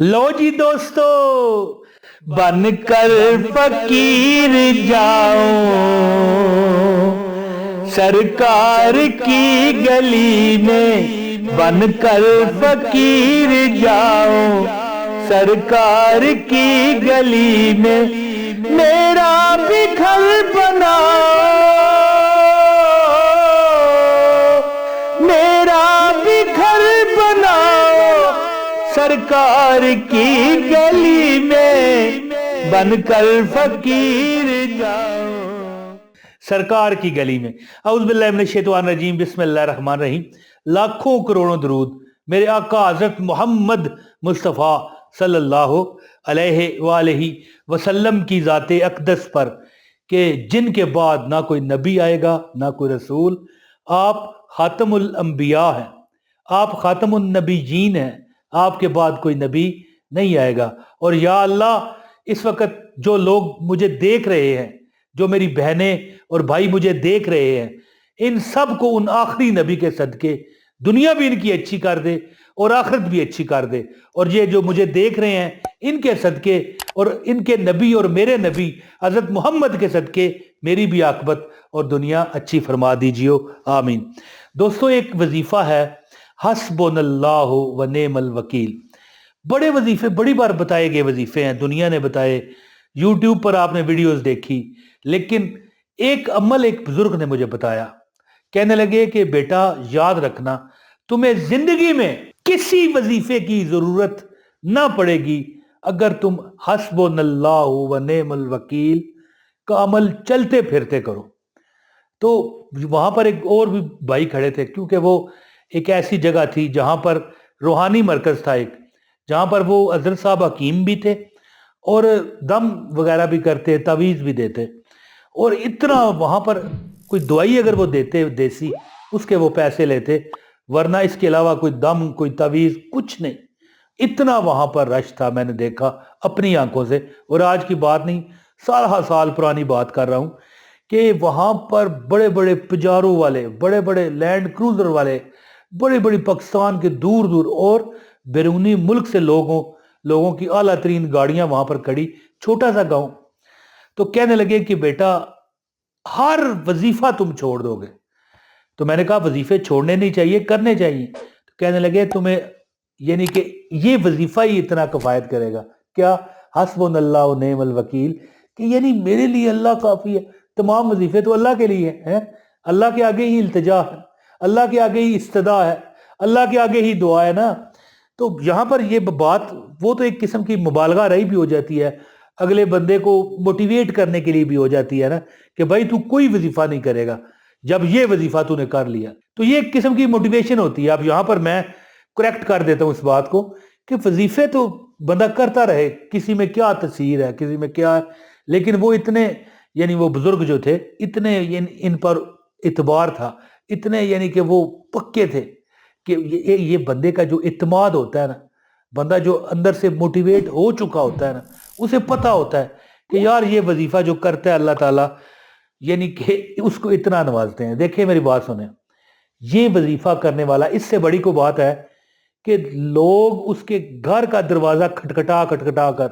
लो जी दोस्तों, बन कर फकीर जाओ सरकार की गली में, बन कर फकीर जाओ सरकार की गली में, मेरा भी घर बनाओ, मेरा भी घर बनाओ सरकार की गली में, बनकर फकीर जाओ सरकार की गली में। औज़ु बिल्लाहि मिनश शैतानिर रजीम, बिस्मिल्लाहिर रहमानिर रहीम। लाखों करोड़ों दरूद मेरे आका हज़रत मोहम्मद मुस्तफ़ा सल्लल्लाहु अलैहि वसल्लम की ज़ाते अक़दस पर, कि जिनके बाद ना कोई नबी आएगा ना कोई रसूल। आप ख़ातमुल अंबिया हैं, आप ख़ातमुन नबीयीन हैं, आपके बाद कोई नबी नहीं आएगा। और या अल्लाह, इस वक्त जो लोग मुझे देख रहे हैं, जो मेरी बहनें और भाई मुझे देख रहे हैं, इन सब को उन आखिरी नबी के सदके दुनिया भी इनकी अच्छी कर दे और आखिरत भी अच्छी कर दे। और ये जो मुझे देख रहे हैं, इनके सदके और इनके नबी और मेरे नबी हज़रत मोहम्मद के सदके मेरी भी आकबत और दुनिया अच्छी फरमा दीजिए, आमीन। दोस्तों, एक वजीफ़ा है हस्बुनल्लाहु व नेमल वकील। बड़े वजीफे बड़ी बार बताए गए वजीफे हैं, दुनिया ने बताए, यूट्यूब पर आपने वीडियोस देखी, लेकिन एक अमल एक बुजुर्ग ने मुझे बताया। कहने लगे कि बेटा याद रखना, तुम्हें जिंदगी में किसी वजीफे की जरूरत ना पड़ेगी अगर तुम हस्बुनल्लाहु व नेमल वकील का अमल चलते फिरते करो। तो वहां पर एक और भी भाई खड़े थे, क्योंकि वो एक ऐसी जगह थी जहां पर रूहानी मरकज था, एक जहां पर वो हजरत साहब हकीम भी थे और दम वगैरह भी करते, तावीज़ भी देते। और इतना वहां पर कोई दवाई अगर वो देते देसी, उसके वो पैसे लेते, वरना इसके अलावा कोई दम कोई तावीज़ कुछ नहीं। इतना वहां पर रश था, मैंने देखा अपनी आंखों से। और आज की बात नहीं, साल साल पुरानी बात कर रहा हूं कि वहां पर बड़े बड़े पिजारो वाले, बड़े बड़े लैंड क्रूजर वाले, बड़ी बड़ी पाकिस्तान के दूर दूर और बैरूनी मुल्क से लोगों की आला तरीन गाड़ियां वहां पर खड़ी, छोटा सा गांव। तो कहने लगे कि बेटा हर वजीफा तुम छोड़ दोगे। तो मैंने कहा वजीफे छोड़ने नहीं चाहिए, करने चाहिए। तो कहने लगे तुम्हें यानी कि ये वजीफा ही इतना किफायत करेगा क्या? हस्बुनल्लाहु व नेमल वकील, कि यानी मेरे लिए अल्लाह काफी है। तमाम वजीफे तो अल्लाह के लिए हैं, अल्लाह के आगे ही इल्तिजा है, अल्लाह के आगे ही इस्तदा है, अल्लाह के आगे ही दुआ है ना। तो यहाँ पर ये बात वो तो एक किस्म की मुबालगा रही भी हो जाती है, अगले बंदे को मोटिवेट करने के लिए भी हो जाती है ना, कि भाई तू कोई वजीफा नहीं करेगा जब ये वजीफा तूने कर लिया। तो ये एक किस्म की मोटिवेशन होती है। अब यहाँ पर मैं करेक्ट कर देता हूँ इस बात को कि वजीफे तो बंदा करता रहे, किसी में क्या तसीर है, किसी में क्या है, लेकिन वो इतने यानी वो बुजुर्ग जो थे, इतने इन पर इतबार था, इतने यानी कि वो पक्के थे कि ये बंदे का जो इत्मीनान होता है ना, बंदा जो अंदर से मोटिवेट हो चुका होता है ना, उसे पता होता है कि यार ये वजीफा जो करता है अल्लाह ताला यानी कि उसको इतना नवाजते हैं। देखिए मेरी बात सुने, ये वजीफा करने वाला, इससे बड़ी को बात है कि लोग उसके घर का दरवाजा खटखटा खटखटा कर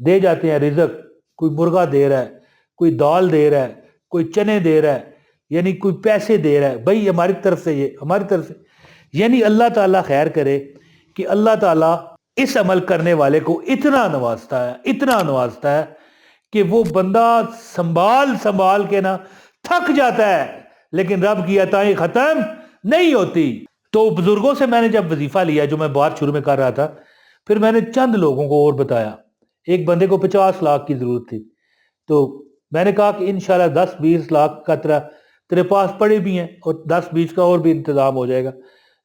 दे जाते हैं रिज़्क। कोई मुर्गा दे रहा है, कोई दाल दे रहा है, कोई चने दे रहा है, यानी कोई पैसे दे रहा है, भाई हमारी तरफ से, ये हमारी तरफ से। यानी अल्लाह ताला खैर करे कि अल्लाह ताला इस अमल करने वाले को इतना नवाजता है, इतना नवाजता है कि वो बंदा संभाल संभाल के ना थक जाता है, लेकिन रब की अताएं खत्म नहीं होती। तो बुजुर्गों से मैंने जब वजीफा लिया, जो मैं बात शुरू में कर रहा था, फिर मैंने चंद लोगों को और बताया। एक बंदे को 50 लाख की जरूरत थी, तो मैंने कहा कि इंशाल्लाह 10-20 लाख का तेरे पास पड़े भी हैं और 10-20 का और भी इंतजाम हो जाएगा।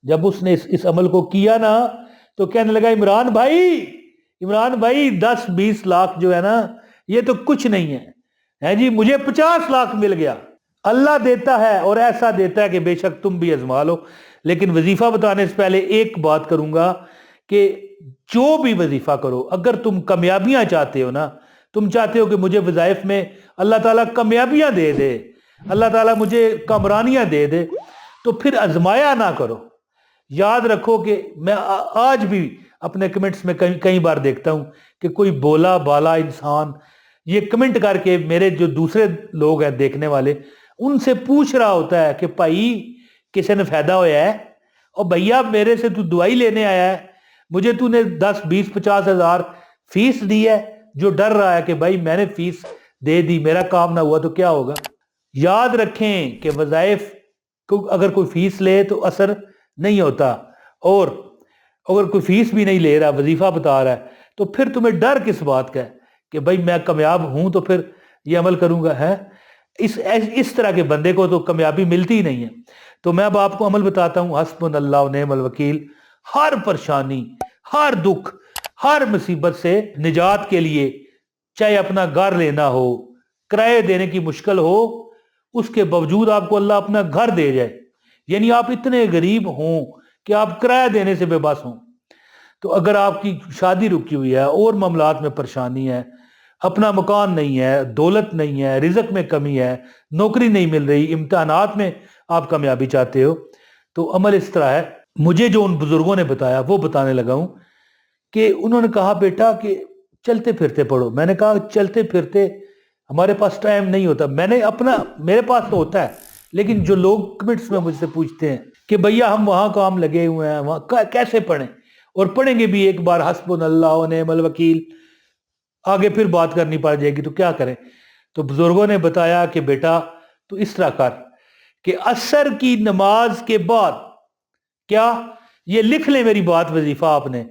जब उसने इस अमल को किया ना, तो कहने लगा इमरान भाई 10-20 लाख जो है ना, ये तो कुछ नहीं है जी, मुझे 50 लाख मिल गया। अल्लाह देता है और ऐसा देता है कि बेशक तुम भी आजमा लो। लेकिन वजीफा बताने से पहले एक बात करूंगा कि जो भी वजीफा करो, अगर तुम कामयाबियां चाहते हो ना, तुम चाहते हो कि मुझे वज़ाइफ में अल्लाह ताला कामयाबियां दे दे, अल्लाह ताला मुझे कामरानियां दे दे, तो फिर आजमाया ना करो। याद रखो कि मैं आज भी اپنے کمنٹس میں کئی بار دیکھتا ہوں کہ کوئی بولا بالا انسان یہ کمنٹ کر کے میرے جو دوسرے لوگ ہیں دیکھنے والے ان سے پوچھ رہا ہوتا ہے کہ بھائی کسی نے فائدہ ہوا ہے، اور بھیا میرے سے تو دوائی لینے آیا ہے، مجھے تو نے 10 20 50 ہزار فیس دی ہے، جو ڈر رہا ہے کہ بھائی میں نے فیس دے دی، میرا کام نہ ہوا تو کیا ہوگا۔ یاد رکھیں کہ وظائف کو اگر کوئی فیس لے تو اثر نہیں ہوتا، اور اگر کوئی فیس بھی نہیں لے رہا، وظیفہ بتا رہا ہے، تو پھر تمہیں ڈر کس بات کا ہے کہ بھائی میں کامیاب ہوں تو پھر یہ عمل کروں گا ہے۔ اس طرح کے بندے کو تو کامیابی ملتی ہی نہیں ہے۔ تو میں اب آپ کو عمل بتاتا ہوں، حسبنا اللہ و نعم الوکیل۔ ہر پریشانی، ہر دکھ، ہر مصیبت سے نجات کے لیے، چاہے اپنا گھر لینا ہو، کرائے دینے کی مشکل ہو، اس کے باوجود آپ کو اللہ اپنا گھر دے جائے، یعنی آپ اتنے غریب ہوں کہ آپ کرایہ دینے سے بے بس ہوں، تو اگر آپ کی شادی رکی ہوئی ہے اور معاملات میں پریشانی ہے، اپنا مکان نہیں ہے، دولت نہیں ہے، رزق میں کمی ہے، نوکری نہیں مل رہی، امتحانات میں آپ کامیابی چاہتے ہو، تو عمل اس طرح ہے۔ مجھے جو ان بزرگوں نے بتایا وہ بتانے لگا ہوں کہ انہوں نے کہا بیٹا کہ چلتے پھرتے پڑھو۔ میں نے کہا چلتے پھرتے ہمارے پاس ٹائم نہیں ہوتا، میں نے اپنا، میرے پاس تو ہوتا ہے، لیکن جو لوگ کمنٹس میں مجھ سے پوچھتے ہیں کہ بھیا ہم وہاں کام لگے ہوئے ہیں، وہاں کیسے پڑھیں، اور پڑھیں گے بھی ایک بار حسبنا اللہ و نعم الوکیل، آگے پھر بات کرنی پڑ جائے گی تو کیا کریں۔ تو بزرگوں نے بتایا کہ بیٹا تو اس طرح کر کہ عصر کی نماز کے بعد، کیا یہ لکھ لیں میری بات، وظیفہ آپ نے،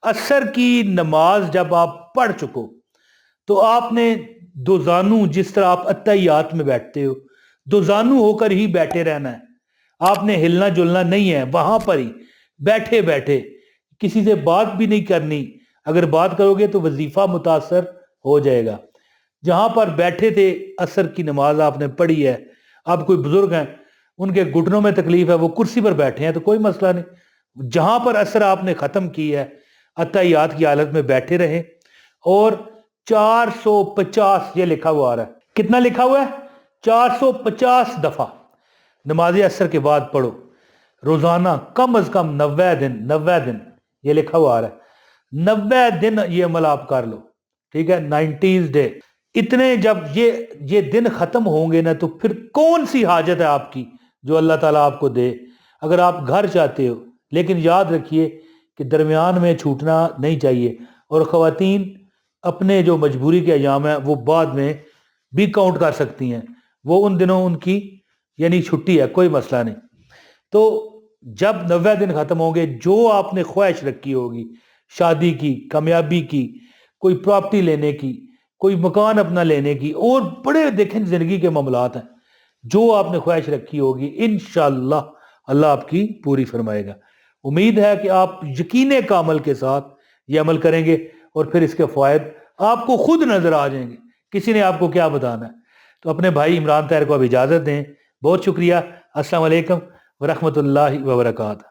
عصر کی نماز جب آپ پڑھ چکو تو آپ نے دو زانو، جس طرح آپ اتحیات میں بیٹھتے ہو، دو زانو ہو کر ہی بیٹھے رہنا ہے، آپ نے ہلنا جلنا نہیں ہے، وہاں پر ہی بیٹھے بیٹھے، کسی سے بات بھی نہیں کرنی، اگر بات کرو گے تو وظیفہ متاثر ہو جائے گا۔ جہاں پر بیٹھے تھے عصر کی نماز آپ نے پڑھی ہے، اب کوئی بزرگ ہیں ان کے گھٹنوں میں تکلیف ہے، وہ کرسی پر بیٹھے ہیں تو کوئی مسئلہ نہیں، جہاں پر عصر آپ نے ختم کی ہے اتحیات کی حالت میں بیٹھے رہیں، اور 450 یہ لکھا ہوا آ رہا ہے، کتنا لکھا ہوا ہے، 450 دفعہ نماز عصر کے بعد پڑھو روزانہ، کم از کم 90 دن یہ لکھا ہوا آ رہا ہے، 90 دن یہ عمل آپ کر لو، ٹھیک ہے، 90 ڈے۔ اتنے جب یہ دن ختم ہوں گے نا تو پھر کون سی حاجت ہے آپ کی جو اللہ تعالیٰ آپ کو دے۔ اگر آپ گھر چاہتے ہو، لیکن یاد رکھیے کہ درمیان میں چھوٹنا نہیں چاہیے، اور خواتین اپنے جو مجبوری کے ایام ہیں وہ بعد میں بھی کاؤنٹ کر سکتی ہیں، وہ ان دنوں ان کی یعنی چھٹی ہے، کوئی مسئلہ نہیں۔ تو جب 90 دن ختم ہوں گے، جو آپ نے خواہش رکھی ہوگی، شادی کی، کامیابی کی، کوئی پراپرٹی لینے کی، کوئی مکان اپنا لینے کی، اور بڑے دیکھیں زندگی کے معاملات ہیں، جو آپ نے خواہش رکھی ہوگی انشاءاللہ اللہ آپ کی پوری فرمائے گا۔ امید ہے کہ آپ یقین کامل کے ساتھ یہ عمل کریں گے، اور پھر اس کے فوائد آپ کو خود نظر آ جائیں گے، کسی نے آپ کو کیا بتانا ہے۔ تو اپنے بھائی عمران طاہر کو اب اجازت دیں، بہت شکریہ، السلام علیکم ورحمۃ اللہ وبرکاتہ۔